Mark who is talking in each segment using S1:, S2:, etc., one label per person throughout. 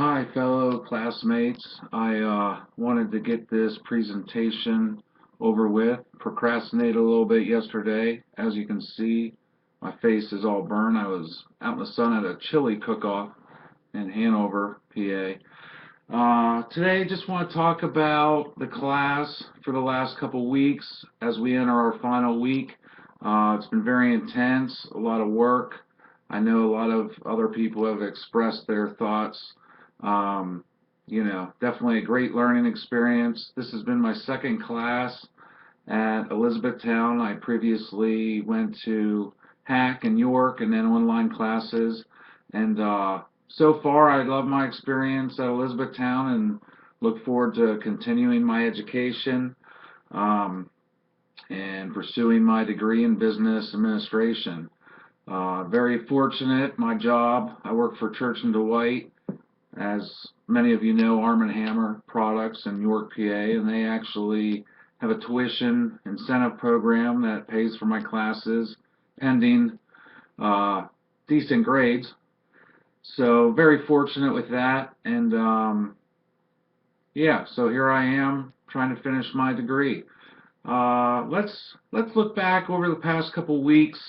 S1: Hi, fellow classmates. I wanted to get this presentation over with. Procrastinated a little bit yesterday. As you can see, my face is all burned. I was out in the sun at a chili cook-off in Hanover, PA. Today, just want to talk about the class for the last couple weeks as we enter our final week. It's been very intense, a lot of work. I know a lot of other people have expressed their thoughts. Um, Definitely a great learning experience. This has been my second class at Elizabethtown. I previously went to Hack and York and then online classes. And so far, I love my experience at Elizabethtown and look forward to continuing my education um, and pursuing my degree in business administration. Very fortunate, my job, I work for Church and Dwight, as many of you know, Arm& Hammer Products in York, PA, and they actually have a tuition incentive program that pays for my classes pending uh, decent grades. So very fortunate with that, and yeah, so here I am trying to finish my degree. Let's look back over the past couple weeks.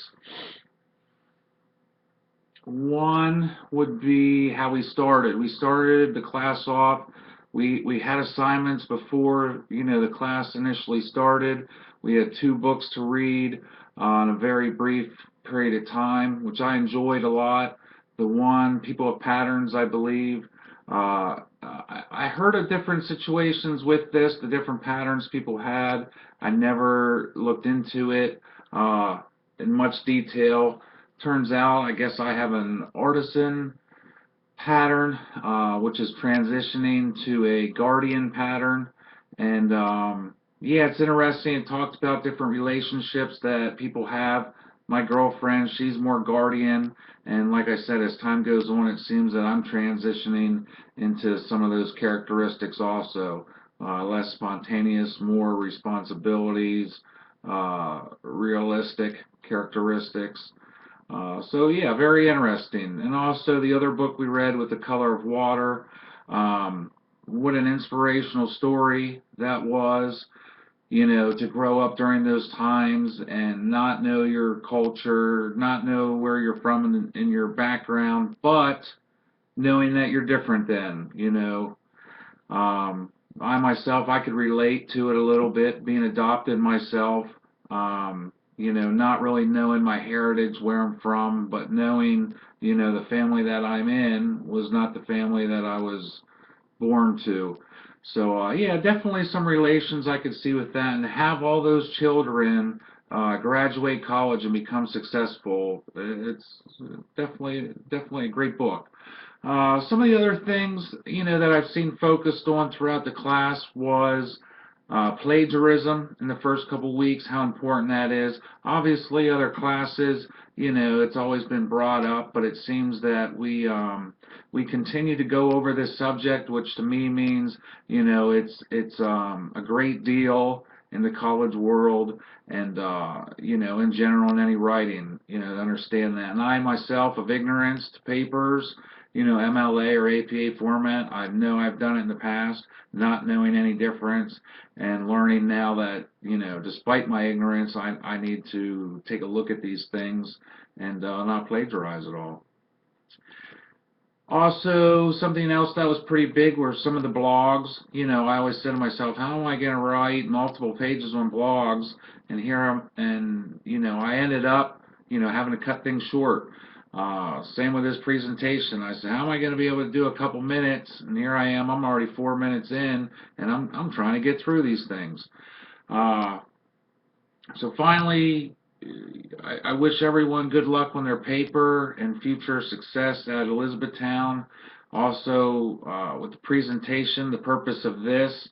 S1: One would be how we started. We started the class off. We had assignments before the class initially started. We had two books to read in a very brief period of time, which I enjoyed a lot. The one, People of Patterns, I believe. I heard of different situations with this, the different patterns people had. I never looked into it in much detail. Turns out, I guess I have an artisan pattern, which is transitioning to a guardian pattern. And yeah, it's interesting. It talks about different relationships that people have. My girlfriend, she's more guardian. And like I said, as time goes on, it seems that I'm transitioning into some of those characteristics also. Less spontaneous, more responsibilities, realistic characteristics. So yeah, very interesting. And also the other book we read with The Color of Water. What an inspirational story that was, to grow up during those times and not know your culture, not know where you're from in your background, but knowing that you're different then. I myself, I could relate to it a little bit, being adopted myself, not really knowing my heritage, where I'm from, but knowing, the family that I'm in was not the family that I was born to. So, yeah, definitely some relations I could see with that, and have all those children graduate college and become successful. It's definitely a great book. Some of the other things, that I've seen focused on throughout the class was plagiarism in the first couple weeks, how important that is. Obviously, other classes, it's always been brought up, but it seems that we continue to go over this subject, which to me means, it's a great deal in the college world and in general in any writing, to understand that. And I myself, of ignorance to papers, MLA or APA format. I know I've done it in the past, not knowing any difference, and learning now that, despite my ignorance, I need to take a look at these things and not plagiarize at all. Also, something else that was pretty big were some of the blogs. I always said to myself, how am I going to write multiple pages on blogs? And I ended up, having to cut things short. Same with this presentation. I said, how am I going to be able to do a couple minutes? And here I am. I'm already 4 minutes in, and I'm trying to get through these things. Uh, so finally, I wish everyone good luck on their paper and future success at Elizabethtown. Also, with the presentation, the purpose of this,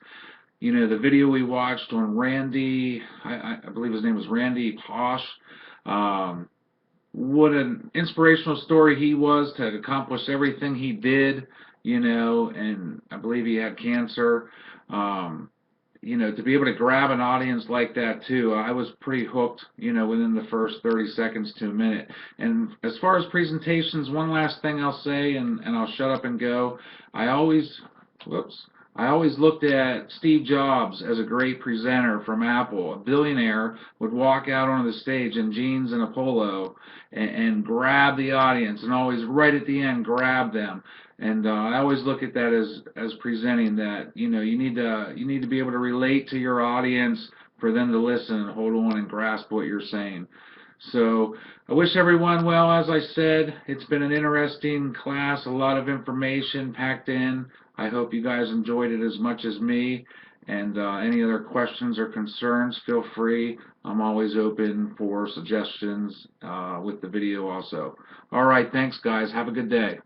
S1: the video we watched on Randy, I believe his name was Randy Posh. What an inspirational story he was to accomplish everything he did, and I believe he had cancer. Um, to be able to grab an audience like that too, I was pretty hooked, within the first 30 seconds to a minute. And as far as presentations, one last thing I'll say, and I'll shut up and go. I always, whoops, I always looked at Steve Jobs as a great presenter from Apple. A billionaire would walk out onto the stage in jeans and a polo and grab the audience, and always right at the end grab them. And I always look at that as presenting that you need to be able to relate to your audience for them to listen and hold on and grasp what you're saying. So I wish everyone well. As I said, it's been an interesting class, a lot of information packed in. I hope you guys enjoyed it as much as me. And any other questions or concerns, feel free. I'm always open for suggestions with the video also. All right, thanks guys. Have a good day.